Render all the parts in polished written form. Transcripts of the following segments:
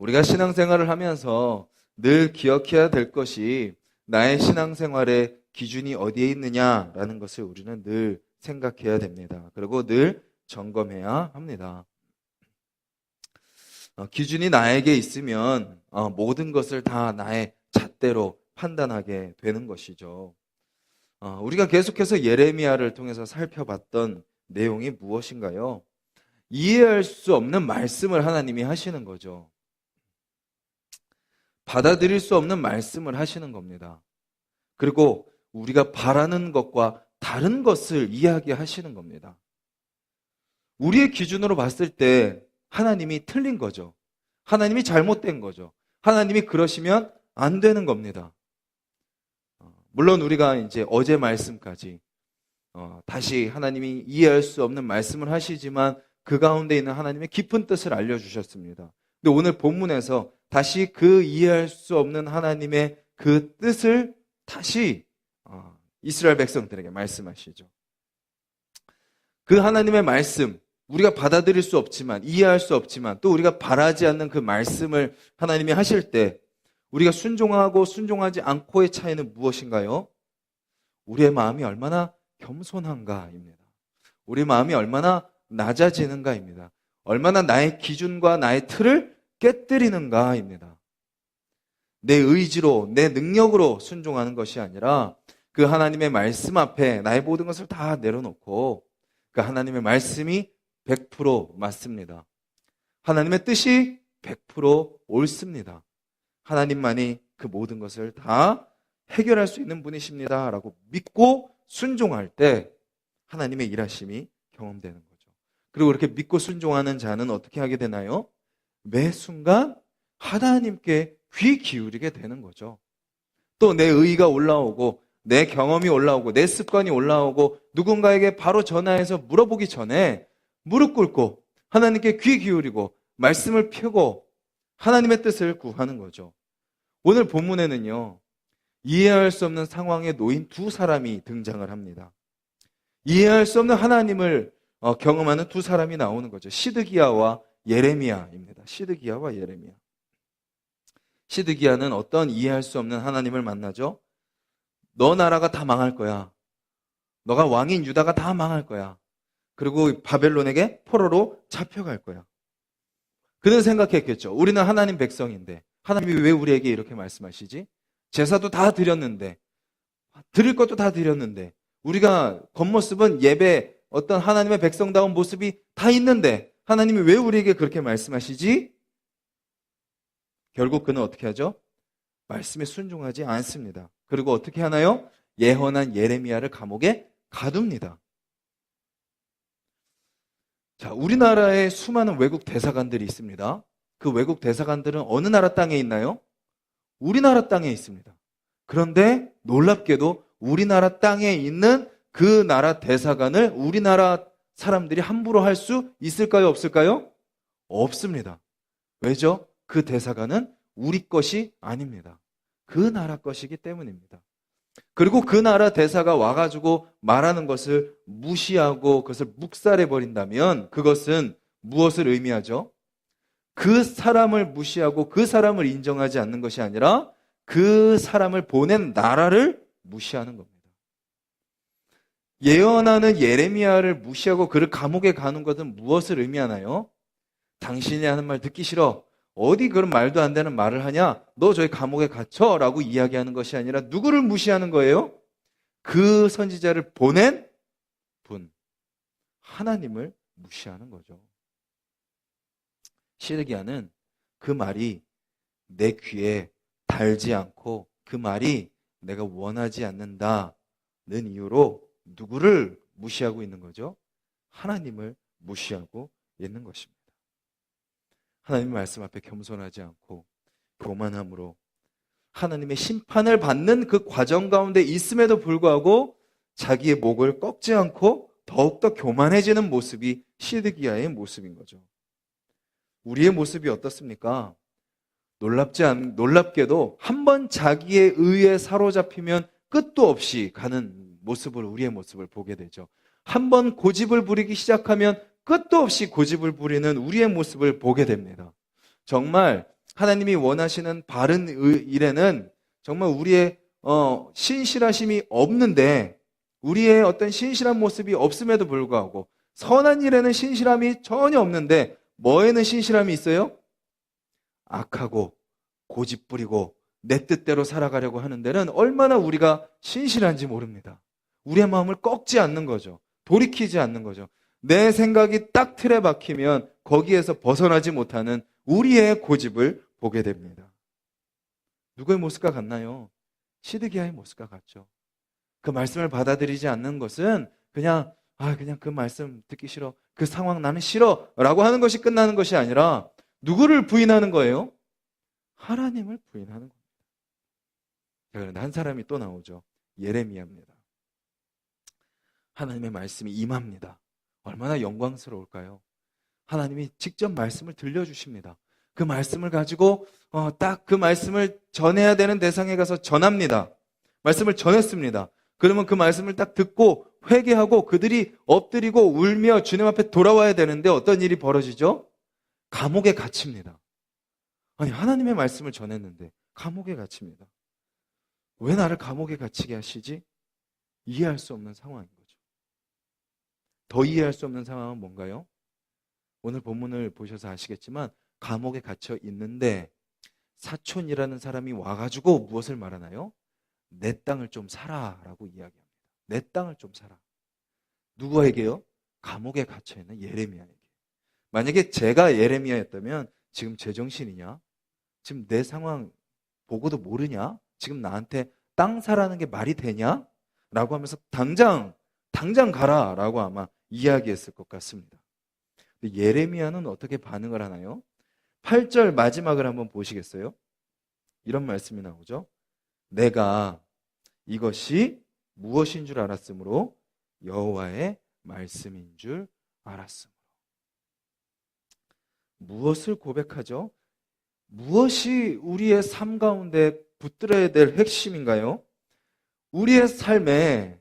우리가 신앙생활을 하면서 늘 기억해야 될 것이 나의 신앙생활의 기준이 어디에 있느냐라는 것을 우리는 늘 생각해야 됩니다. 그리고 늘 점검해야 합니다. 기준이 나에게 있으면 모든 것을 다 나의 잣대로 판단하게 되는 것이죠. 우리가 계속해서 예레미야를 통해서 살펴봤던 내용이 무엇인가요? 이해할 수 없는 말씀을 하나님이 하시는 거죠. 받아들일 수 없는 말씀을 하시는 겁니다. 그리고 우리가 바라는 것과 다른 것을 이야기하시는 겁니다. 우리의 기준으로 봤을 때 하나님이 틀린 거죠. 하나님이 잘못된 거죠. 하나님이 그러시면 안 되는 겁니다. 물론 우리가 이제 어제 말씀까지 다시 하나님이 이해할 수 없는 말씀을 하시지만 그 가운데 있는 하나님의 깊은 뜻을 알려주셨습니다. 근데 오늘 본문에서 다시 그 이해할 수 없는 하나님의 그 뜻을 다시 이스라엘 백성들에게 말씀하시죠. 그 하나님의 말씀, 우리가 받아들일 수 없지만, 이해할 수 없지만, 또 우리가 바라지 않는 그 말씀을 하나님이 하실 때 우리가 순종하고 순종하지 않고의 차이는 무엇인가요? 우리의 마음이 얼마나 겸손한가입니다. 우리 마음이 얼마나 낮아지는가입니다. 얼마나 나의 기준과 나의 틀을 깨뜨리는가입니다. 내 의지로, 내 능력으로 순종하는 것이 아니라 그 하나님의 말씀 앞에 나의 모든 것을 다 내려놓고 그 하나님의 말씀이 100% 맞습니다. 하나님의 뜻이 100% 옳습니다. 하나님만이 그 모든 것을 다 해결할 수 있는 분이십니다 라고 믿고 순종할 때 하나님의 일하심이 경험되는 거죠. 그리고 그렇게 믿고 순종하는 자는 어떻게 하게 되나요? 매 순간 하나님께 귀 기울이게 되는 거죠. 또 내 의의가 올라오고 내 경험이 올라오고 내 습관이 올라오고 누군가에게 바로 전화해서 물어보기 전에 무릎 꿇고 하나님께 귀 기울이고 말씀을 펴고 하나님의 뜻을 구하는 거죠. 오늘 본문에는요, 이해할 수 없는 상황에 놓인 두 사람이 등장을 합니다. 이해할 수 없는 하나님을 경험하는 두 사람이 나오는 거죠. 시드기야와 예레미야입니다. 시드기야와 예레미야. 시드기야는 어떤 이해할 수 없는 하나님을 만나죠? 너 나라가 다 망할 거야. 너가 왕인 유다가 다 망할 거야. 그리고 바벨론에게 포로로 잡혀갈 거야. 그는 생각했겠죠. 우리는 하나님 백성인데 하나님이 왜 우리에게 이렇게 말씀하시지? 제사도 다 드렸는데, 드릴 것도 다 드렸는데, 우리가 겉모습은 예배 어떤 하나님의 백성다운 모습이 다 있는데 하나님이 왜 우리에게 그렇게 말씀하시지? 결국 그는 어떻게 하죠? 말씀에 순종하지 않습니다. 그리고 어떻게 하나요? 예언한 예레미야를 감옥에 가둡니다. 자, 우리나라에 수많은 외국 대사관들이 있습니다. 그 외국 대사관들은 어느 나라 땅에 있나요? 우리나라 땅에 있습니다. 그런데 놀랍게도 우리나라 땅에 있는 그 나라 대사관을 우리나라 사람들이 함부로 할 수 있을까요? 없을까요? 없습니다. 왜죠? 그 대사관은 우리 것이 아닙니다. 그 나라 것이기 때문입니다. 그리고 그 나라 대사가 와가지고 말하는 것을 무시하고 그것을 묵살해버린다면 그것은 무엇을 의미하죠? 그 사람을 무시하고 그 사람을 인정하지 않는 것이 아니라 그 사람을 보낸 나라를 무시하는 겁니다. 예언하는 예레미야를 무시하고 그를 감옥에 가는 것은 무엇을 의미하나요? 당신이 하는 말 듣기 싫어. 어디 그런 말도 안 되는 말을 하냐? 너 저희 감옥에 갇혀 라고 이야기하는 것이 아니라 누구를 무시하는 거예요? 그 선지자를 보낸 분, 하나님을 무시하는 거죠. 시드기야는 그 말이 내 귀에 달지 않고 그 말이 내가 원하지 않는다는 이유로 누구를 무시하고 있는 거죠? 하나님을 무시하고 있는 것입니다. 하나님의 말씀 앞에 겸손하지 않고 교만함으로 하나님의 심판을 받는 그 과정 가운데 있음에도 불구하고 자기의 목을 꺾지 않고 더욱더 교만해지는 모습이 시드기야의 모습인 거죠. 우리의 모습이 어떻습니까? 놀랍게도 한 번 자기의 의에 사로잡히면 끝도 없이 가는 모습을, 우리의 모습을 보게 되죠. 한 번 고집을 부리기 시작하면 끝도 없이 고집을 부리는 우리의 모습을 보게 됩니다. 정말 하나님이 원하시는 바른 일에는 정말 우리의 신실하심이 없는데, 우리의 어떤 신실한 모습이 없음에도 불구하고 선한 일에는 신실함이 전혀 없는데 뭐에는 신실함이 있어요? 악하고 고집부리고 내 뜻대로 살아가려고 하는 데는 얼마나 우리가 신실한지 모릅니다. 우리의 마음을 꺾지 않는 거죠. 돌이키지 않는 거죠. 내 생각이 딱 틀에 박히면 거기에서 벗어나지 못하는 우리의 고집을 보게 됩니다. 누구의 모습과 같나요? 시드기야의 모습과 같죠. 그 말씀을 받아들이지 않는 것은 그냥 그 말씀 듣기 싫어, 그 상황 나는 싫어 라고 하는 것이 끝나는 것이 아니라 누구를 부인하는 거예요? 하나님을 부인하는 겁니다. 그런데 한 사람이 또 나오죠. 예레미야입니다. 하나님의 말씀이 임합니다. 얼마나 영광스러울까요? 하나님이 직접 말씀을 들려주십니다. 그 말씀을 가지고 딱 그 말씀을 전해야 되는 대상에 가서 전합니다. 말씀을 전했습니다. 그러면 그 말씀을 딱 듣고 회개하고 그들이 엎드리고 울며 주님 앞에 돌아와야 되는데 어떤 일이 벌어지죠? 감옥에 갇힙니다. 아니, 하나님의 말씀을 전했는데 감옥에 갇힙니다. 왜 나를 감옥에 갇히게 하시지? 이해할 수 없는 상황인 거죠. 더 이해할 수 없는 상황은 뭔가요? 오늘 본문을 보셔서 아시겠지만 감옥에 갇혀 있는데 사촌이라는 사람이 와가지고 무엇을 말하나요? 내 땅을 좀 사라라고 이야기합니다. 내 땅을 좀 사라. 누구에게요? 감옥에 갇혀있는 예레미야에게. 만약에 제가 예레미야였다면 지금 제정신이냐? 지금 내 상황 보고도 모르냐? 지금 나한테 땅 사라는 게 말이 되냐? 라고 하면서 당장 가라 라고 아마 이야기했을 것 같습니다. 예레미야는 어떻게 반응을 하나요? 8절 마지막을 한번 보시겠어요? 이런 말씀이 나오죠. 내가 이것이 무엇인 줄 알았으므로 여호와의 말씀인 줄 알았으므로. 무엇을 고백하죠? 무엇이 우리의 삶 가운데 붙들어야 될 핵심인가요? 우리의 삶에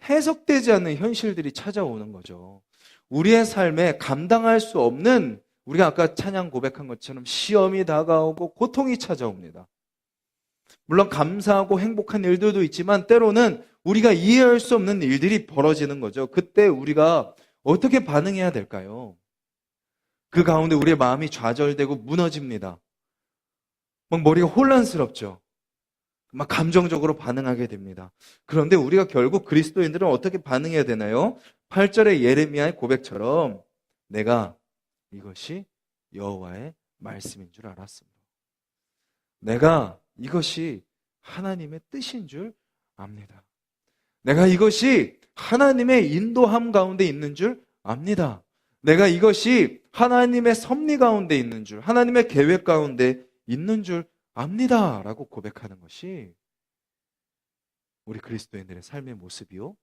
해석되지 않는 현실들이 찾아오는 거죠. 우리의 삶에 감당할 수 없는, 우리가 아까 찬양 고백한 것처럼 시험이 다가오고 고통이 찾아옵니다. 물론 감사하고 행복한 일들도 있지만 때로는 우리가 이해할 수 없는 일들이 벌어지는 거죠. 그때 우리가 어떻게 반응해야 될까요? 그 가운데 우리의 마음이 좌절되고 무너집니다. 막 머리가 혼란스럽죠. 막 감정적으로 반응하게 됩니다. 그런데 우리가 결국 그리스도인들은 어떻게 반응해야 되나요? 8절의 예레미야의 고백처럼 내가 이것이 여호와의 말씀인 줄 알았습니다. 내가 이것이 하나님의 뜻인 줄 압니다. 내가 이것이 하나님의 인도함 가운데 있는 줄 압니다. 내가 이것이 하나님의 섭리 가운데 있는 줄, 하나님의 계획 가운데 있는 줄 압니다. 라고 고백하는 것이 우리 그리스도인들의 삶의 모습이요.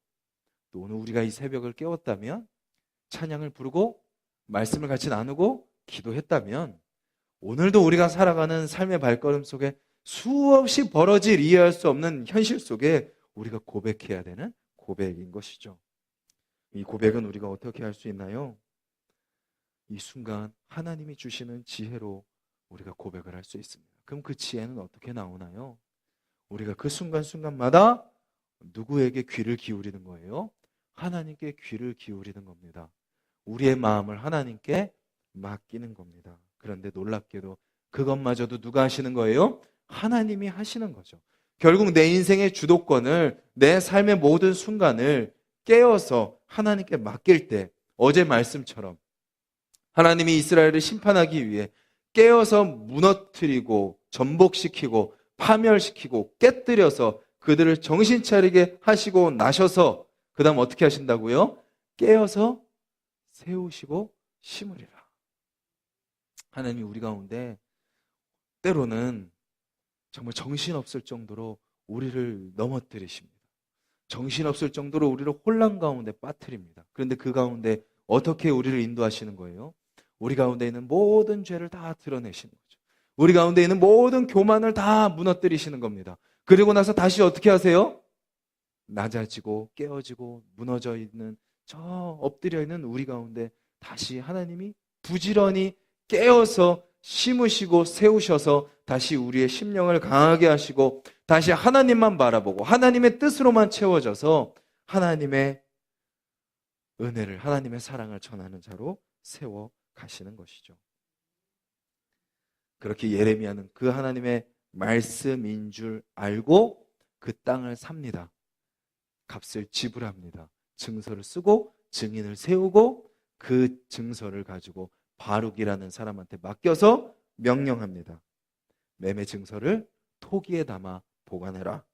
또 오늘 우리가 이 새벽을 깨웠다면, 찬양을 부르고 말씀을 같이 나누고 기도했다면, 오늘도 우리가 살아가는 삶의 발걸음 속에 수없이 벌어질 이해할 수 없는 현실 속에 우리가 고백해야 되는 고백인 것이죠. 이 고백은 우리가 어떻게 할 수 있나요? 이 순간 하나님이 주시는 지혜로 우리가 고백을 할 수 있습니다. 그럼 그 지혜는 어떻게 나오나요? 우리가 그 순간순간마다 누구에게 귀를 기울이는 거예요? 하나님께 귀를 기울이는 겁니다. 우리의 마음을 하나님께 맡기는 겁니다. 그런데 놀랍게도 그것마저도 누가 하시는 거예요? 하나님이 하시는 거죠. 결국 내 인생의 주도권을, 내 삶의 모든 순간을 깨어서 하나님께 맡길 때, 어제 말씀처럼 하나님이 이스라엘을 심판하기 위해 깨어서 무너뜨리고 전복시키고 파멸시키고 깨뜨려서 그들을 정신 차리게 하시고 나셔서 그 다음 어떻게 하신다고요? 깨어서 세우시고 심으리라. 하나님이 우리 가운데 때로는 정말 정신없을 정도로 우리를 넘어뜨리십니다. 정신없을 정도로 우리를 혼란 가운데 빠뜨립니다. 그런데 그 가운데 어떻게 우리를 인도하시는 거예요? 우리 가운데 있는 모든 죄를 다 드러내시는 거죠. 우리 가운데 있는 모든 교만을 다 무너뜨리시는 겁니다. 그리고 나서 다시 어떻게 하세요? 낮아지고 깨어지고 무너져 있는, 저 엎드려 있는 우리 가운데 다시 하나님이 부지런히 깨어서 심으시고 세우셔서 다시 우리의 심령을 강하게 하시고 다시 하나님만 바라보고 하나님의 뜻으로만 채워져서 하나님의 은혜를, 하나님의 사랑을 전하는 자로 세워 가시는 것이죠. 그렇게 예레미야는 그 하나님의 말씀인 줄 알고 그 땅을 삽니다. 값을 지불합니다. 증서를 쓰고 증인을 세우고 그 증서를 가지고 바룩이라는 사람한테 맡겨서 명령합니다. 매매 증서를 토기에 담아 보관해라.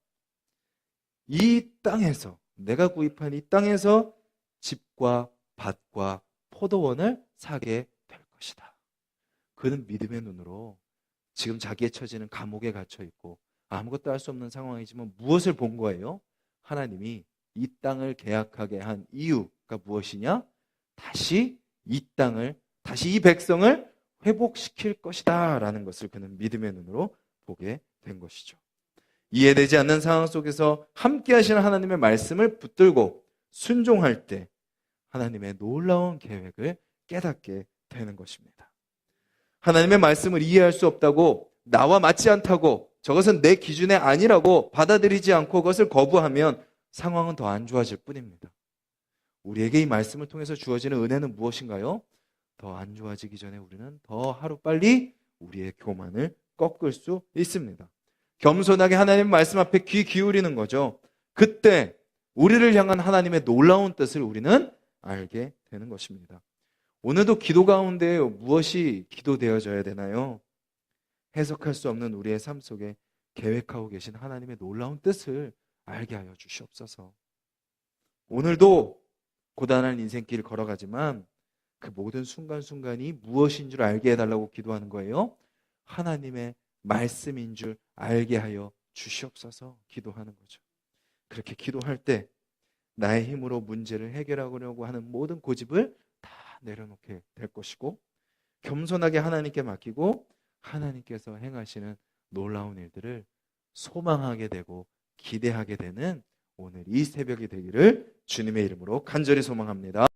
이 땅에서, 내가 구입한 이 땅에서 집과 밭과 포도원을 사게 될 것이다. 그는 믿음의 눈으로 지금 자기의 처지는 감옥에 갇혀 있고 아무것도 할 수 없는 상황이지만 무엇을 본 거예요? 하나님이 이 땅을 계약하게 한 이유가 무엇이냐? 다시 이 땅을, 다시 이 백성을 회복시킬 것이다 라는 것을 그는 믿음의 눈으로 보게 된 것이죠. 이해되지 않는 상황 속에서 함께 하시는 하나님의 말씀을 붙들고 순종할 때 하나님의 놀라운 계획을 깨닫게 되는 것입니다. 하나님의 말씀을 이해할 수 없다고, 나와 맞지 않다고, 저것은 내 기준에 아니라고 받아들이지 않고 그것을 거부하면 상황은 더 안 좋아질 뿐입니다. 우리에게 이 말씀을 통해서 주어지는 은혜는 무엇인가요? 더 안 좋아지기 전에 우리는 더 하루빨리 우리의 교만을 꺾을 수 있습니다. 겸손하게 하나님 말씀 앞에 귀 기울이는 거죠. 그때 우리를 향한 하나님의 놀라운 뜻을 우리는 알게 되는 것입니다. 오늘도 기도 가운데 무엇이 기도되어져야 되나요? 해석할 수 없는 우리의 삶 속에 계획하고 계신 하나님의 놀라운 뜻을 알게 하여 주시옵소서. 오늘도 고단한 인생길을 걸어가지만 그 모든 순간순간이 무엇인 줄 알게 해달라고 기도하는 거예요. 하나님의 말씀인 줄 알게 하여 주시옵소서 기도하는 거죠. 그렇게 기도할 때 나의 힘으로 문제를 해결하려고 하는 모든 고집을 다 내려놓게 될 것이고, 겸손하게 하나님께 맡기고 하나님께서 행하시는 놀라운 일들을 소망하게 되고 기대하게 되는 오늘 이 새벽이 되기를 주님의 이름으로 간절히 소망합니다.